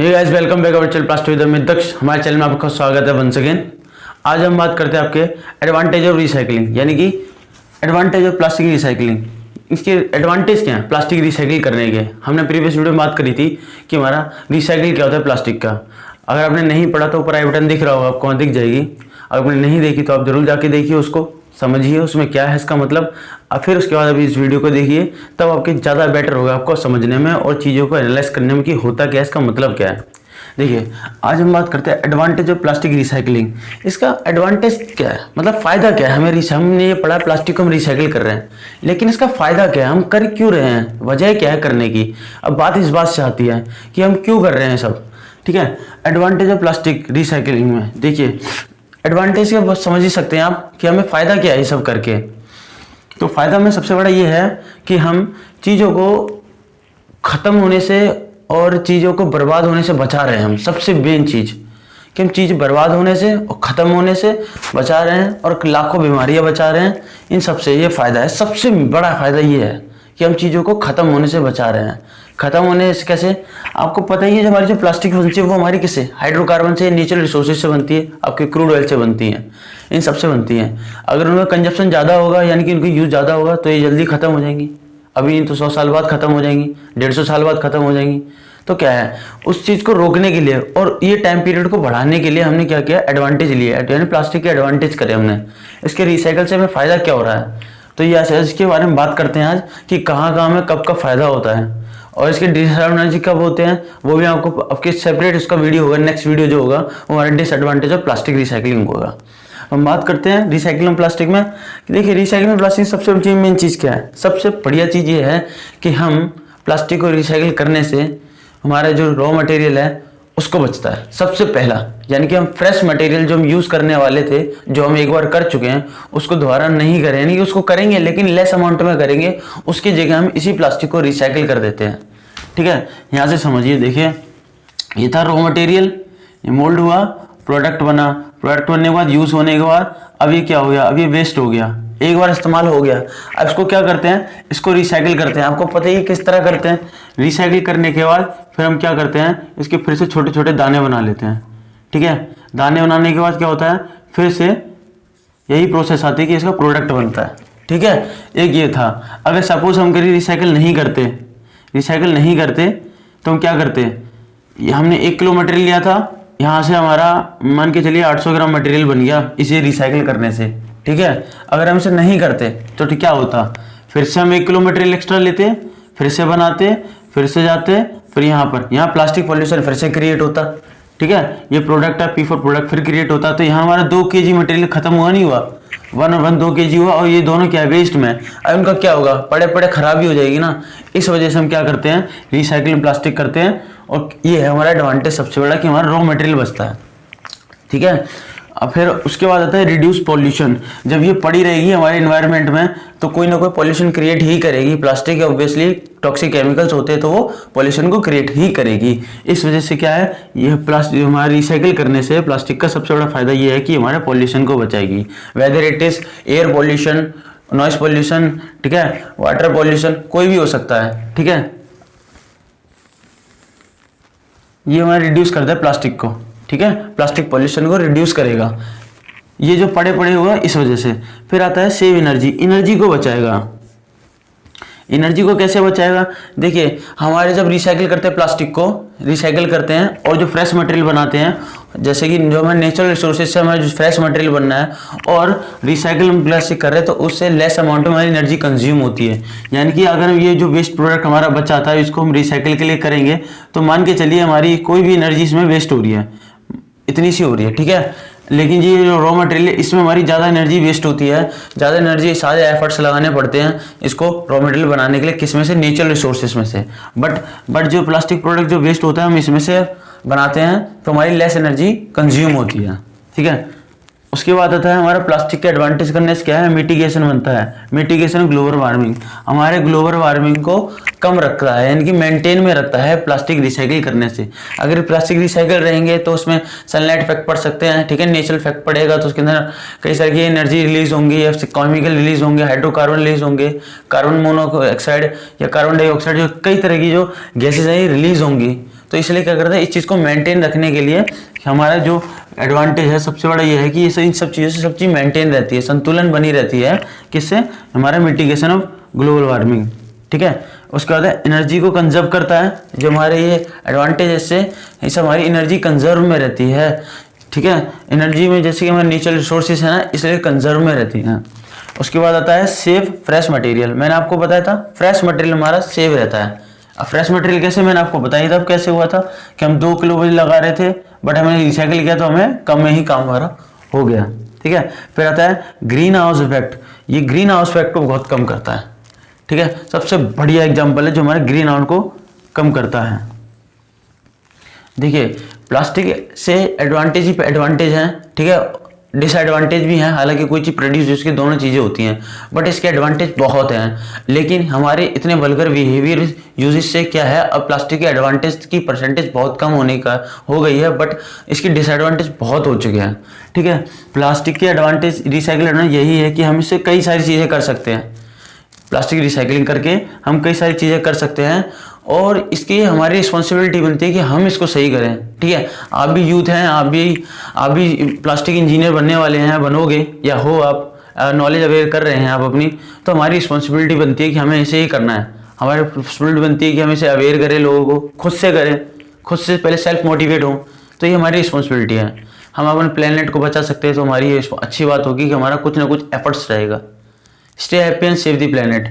Hey guys, welcome back our channel plastic with Amit Daksh. हमारे channel में आपका स्वागत है वंस अगेन। आज हम बात करते हैं आपके एडवांटेज ऑफ रिसाइकलिंग, यानी कि एडवांटेज ऑफ प्लास्टिक रिसाइकलिंग। इसके एडवांटेज क्या है प्लास्टिक रिसाइकिल करने के। हमने प्रीवियस वीडियो में बात करी थी कि हमारा रिसाइकिल क्या होता है प्लास्टिक का। अगर आपने नहीं पढ़ा तो ऊपर आई बटन दिख रहा होगा, आपको वहाँ दिख जाएगी। अगर आपने नहीं देखी तो आप जरूर जाके देखिए, उसको समझिए उसमें क्या है इसका मतलब। और फिर उसके बाद अभी इस वीडियो को देखिए, तब आपके ज़्यादा बेटर होगा आपको समझने में और चीज़ों को एनालाइज करने में कि होता क्या है, इसका मतलब क्या है। देखिए, आज हम बात करते हैं एडवांटेज ऑफ प्लास्टिक रिसाइकलिंग। इसका एडवांटेज क्या है, मतलब फ़ायदा क्या है। हमने ये पढ़ा प्लास्टिक को हम रिसाइकिल कर रहे हैं, लेकिन इसका फ़ायदा क्या है, हम कर क्यों रहे हैं, वजह क्या है करने की। अब बात इस बात से आती है कि हम क्यों कर रहे हैं सब। ठीक है, एडवांटेज ऑफ प्लास्टिक रिसाइकलिंग में देखिए, एडवांटेज का बस समझ ही सकते हैं आप कि हमें फ़ायदा क्या है ये सब करके। तो फ़ायदा में सबसे बड़ा ये है कि हम चीज़ों को ख़त्म होने से और चीज़ों को बर्बाद होने से बचा रहे हैं। हम सबसे मेन चीज़ कि हम चीज़ बर्बाद होने से और ख़त्म होने से बचा रहे हैं और लाखों बीमारियां बचा रहे हैं। इन सबसे ये फ़ायदा है, सबसे बड़ा फ़ायदा ये है कि हम चीज़ों को ख़त्म होने से बचा रहे हैं। ख़त्म होने से कैसे, आपको पता ही है, हमारी जो प्लास्टिक बनती है वो हमारी किससे, हाइड्रोकार्बन से, नेचुरल रिसोर्सेज से बनती है, आपके क्रूड ऑयल से बनती हैं, इन सबसे बनती हैं। अगर उनका कंजप्शन ज़्यादा होगा, यानी कि उनका यूज़ ज़्यादा होगा, तो ये जल्दी ख़त्म हो जाएंगी। अभी नहीं तो 100 साल बाद ख़त्म हो जाएंगी, 150 साल बाद ख़त्म हो जाएंगी। तो क्या है, उस चीज़ को रोकने के लिए और ये टाइम पीरियड को बढ़ाने के लिए हमने क्या किया, एडवांटेज लिया, यानी प्लास्टिक के एडवांटेज करे हमने। इसके रिसाइकल से हमें फ़ायदा क्या हो रहा है, तो ये इसके बारे में बात करते हैं आज कि कहाँ कहाँ में कब कब फ़ायदा होता है और इसके डिसएडवांटेज कब होते हैं। वो भी आपको आपके सेपरेट उसका वीडियो होगा, नेक्स्ट वीडियो जो होगा वो हमारा डिसएडवांटेज ऑफ प्लास्टिक रिसाइकलिंग होगा। हम बात करते हैं रिसाइकलिंग प्लास्टिक में। देखिए, रिसाइकलिंग प्लास्टिक सबसे मेन चीज़ क्या है, सबसे बढ़िया चीज़ ये है कि हम प्लास्टिक को रिसाइकिल करने से हमारा जो रॉ मटेरियल है उसको बचता है सबसे पहला। यानी कि हम फ्रेश मटेरियल जो हम यूज़ करने वाले थे, जो हम एक बार कर चुके हैं, उसको दोबारा नहीं करें, यानी कि उसको करेंगे लेकिन लेस अमाउंट में करेंगे। उसकी जगह हम इसी प्लास्टिक को रिसाइकिल कर देते हैं। ठीक है, यहाँ से समझिए। देखिए, ये था रॉ मटेरियल, ये मोल्ड हुआ, प्रोडक्ट बना, प्रोडक्ट बनने के बाद यूज़ होने के बाद अब ये क्या हो गया, अब ये वेस्ट हो गया, एक बार इस्तेमाल हो गया। अब इसको क्या करते हैं, इसको रिसाइकिल करते हैं। आपको पता ही है किस तरह करते हैं। रिसाइकिल करने के बाद फिर हम क्या करते हैं, इसके फिर से छोटे छोटे दाने बना लेते हैं। ठीक है, दाने बनाने के बाद क्या होता है, फिर से यही प्रोसेस आती है कि इसका प्रोडक्ट बनता है। ठीक है, एक ये था। अगर सपोज हम कभी रिसाइकिल नहीं करते तो हम क्या करते, हमने 1 किलो मटेरियल लिया था, यहाँ से हमारा मान के चलिए 800 ग्राम मटेरियल बन गया इसे रिसाइकिल करने से। ठीक है, अगर हम इसे नहीं करते तो क्या होता, फिर से हम 1 किलो मटेरियल एक्स्ट्रा लेते, फिर से बनाते, फिर से जाते, फिर यहाँ प्लास्टिक पॉल्यूशन फिर से क्रिएट होता। ठीक है, ये प्रोडक्ट है P4 प्रोडक्ट फिर क्रिएट होता। तो यहाँ हमारा 2 kg मटेरियल खत्म हुआ, नहीं हुआ, 2 kg हुआ, और ये दोनों क्या वेस्ट में। अब उनका क्या होगा, पड़े पड़े खराबी हो जाएगी ना। इस वजह से हम क्या करते हैं, रिसाइकिलिंग प्लास्टिक करते हैं। और ये है हमारा एडवांटेज सबसे बड़ा कि हमारा रॉ मटेरियल बचता है। ठीक है, अब फिर उसके बाद आता है रिड्यूस पॉल्यूशन। जब ये पड़ी रहेगी हमारे एनवायरनमेंट में तो कोई ना कोई पॉल्यूशन क्रिएट ही करेगी। प्लास्टिक ऑब्वियसली टॉक्सिक केमिकल्स होते हैं तो वो पॉल्यूशन को क्रिएट ही करेगी। इस वजह से क्या है, ये प्लास्टिक हमारा रिसाइकिल करने से प्लास्टिक का सबसे बड़ा फायदा ये है कि हमारे पॉल्यूशन को बचाएगी। Whether it is air pollution, noise pollution, ठीक है, वाटर पॉल्यूशन, कोई भी हो सकता है। ठीक है, ये हमारा रिड्यूस करता है प्लास्टिक को। ठीक है, प्लास्टिक पॉल्यूशन को रिड्यूस करेगा, ये जो पड़े पड़े होगा इस वजह से। फिर आता है सेव एनर्जी, एनर्जी को बचाएगा। एनर्जी को कैसे बचाएगा, देखिए, हमारे जब रिसाइकिल करते हैं प्लास्टिक को रिसाइकिल करते हैं और जो फ्रेश मटेरियल बनाते हैं, जैसे कि जो हमारे नेचुरल रिसोर्सेज से हमारा जो फ्रेश मटेरियल बनना है और रिसाइकिल हम प्लास्टिक कर रहे हैं, तो उससे लेस अमाउंट में हमारी एनर्जी कंज्यूम होती है। यानी कि अगर हम ये जो वेस्ट प्रोडक्ट हमारा बचा था इसको हम रिसाइकिल के लिए करेंगे तो मान के चलिए हमारी कोई भी एनर्जी इसमें वेस्ट हो रही है, इतनी सी हो रही है। ठीक है, लेकिन ये जो रॉ मटेरियल है इसमें हमारी ज़्यादा एनर्जी वेस्ट होती है, ज़्यादा एनर्जी, सारे एफर्ट्स लगाने पड़ते हैं इसको रॉ मटेरियल बनाने के लिए, किसमें से, नेचुरल रिसोर्सेज में से। बट जो प्लास्टिक प्रोडक्ट जो वेस्ट होता है हम इसमें से बनाते हैं तो हमारी लेस एनर्जी कंज्यूम होती है। ठीक है, उसके बाद आता है हमारा प्लास्टिक के एडवांटेज करने से क्या है, मिटिगेशन बनता है। मिटिगेशन ग्लोबल वार्मिंग, हमारे ग्लोबल वार्मिंग को कम रखता है, यानी कि मेंटेन में रखता है प्लास्टिक रिसाइकिल करने से। अगर प्लास्टिक रिसाइकिल रहेंगे तो उसमें सनलाइट इफेक्ट पड़ सकते हैं। ठीक है, नेचुरल इफेक्ट पड़ेगा तो उसके अंदर कई सारी की एनर्जी रिलीज होंगी या केमिकल रिलीज होंगे, हाइड्रोकार्बन रिलीज होंगे, कार्बन मोनोऑक्साइड या कार्बन डाइऑक्साइड, जो कई तरह की जो गैसेज है रिलीज होंगी। तो इसलिए क्या करते हैं, इस चीज़ को मेंटेन रखने के लिए हमारा जो एडवांटेज है सबसे बड़ा ये है कि इन सब चीज़ों से सब चीज़ मेंटेन रहती है, संतुलन बनी रहती है। किससे? हमारा मिटिगेशन ऑफ ग्लोबल वार्मिंग। ठीक है। उसके बाद एनर्जी को कंजर्व करता है, जो हमारे ये एडवांटेज है, इससे इस हमारी एनर्जी कंजर्व में रहती है। ठीक है। एनर्जी में जैसे कि हमारे नेचुरल रिसोर्सेज है ना, इसलिए कंजर्व में रहती हैं। उसके बाद आता है सेव फ्रेश मटेरियल। मैंने आपको बताया था फ्रेश मटेरियल हमारा सेव रहता है। अब फ्रेश मटेरियल कैसे, मैंने आपको बताया था कैसे हुआ था कि हम 2 किलो बिजली लगा रहे थे, बट हमने रिसाइकिल किया तो हमें कम में ही काम हमारा हो गया। ठीक है। फिर आता है ग्रीन हाउस इफेक्ट। ये ग्रीन हाउस इफेक्ट को बहुत कम करता है। ठीक है। सबसे बढ़िया एग्जाम्पल है जो हमारे ग्रीन हाउस को कम करता है। देखिए, प्लास्टिक से एडवांटेज ही एडवांटेज है। ठीक है। डिसएडवांटेज भी हैं, हालांकि कोई चीज़ प्रोड्यूस उसकी दोनों चीज़ें होती हैं, बट इसके एडवांटेज बहुत हैं। लेकिन हमारे इतने वल्गर बिहेवियर यूजेस से क्या है, अब प्लास्टिक के एडवांटेज की परसेंटेज बहुत कम होने का हो गई है, बट इसकी डिसएडवांटेज बहुत हो चुके हैं। ठीक है। प्लास्टिक के एडवांटेज रिसाइकिल करना यही है कि हम इससे कई सारी चीज़ें कर सकते हैं। प्लास्टिक रिसाइकलिंग करके हम कई सारी चीज़ें कर सकते हैं, और इसकी हमारी रिस्पॉन्सिबिलिटी बनती है कि हम इसको सही करें। ठीक है। आप भी यूथ हैं, आप भी प्लास्टिक इंजीनियर बनने वाले हैं, बनोगे या हो, आप नॉलेज अवेयर कर रहे हैं आप अपनी, तो हमारी रिस्पॉन्सिबिलिटी बनती है कि हमें इसे ही करना है। हमारी रिस्पॉन्सिबिलिटी बनती है कि हम इसे अवेयर करें, लोगों को खुद से करें, खुद से पहले सेल्फ मोटिवेट हों। तो ये हमारी रिस्पॉन्सिबिलिटी है। हम अपने प्लेनेट को बचा सकते हैं, तो हमारी ये अच्छी बात होगी कि हमारा कुछ ना कुछ एफर्ट्स रहेगा। Stay happy and save the planet.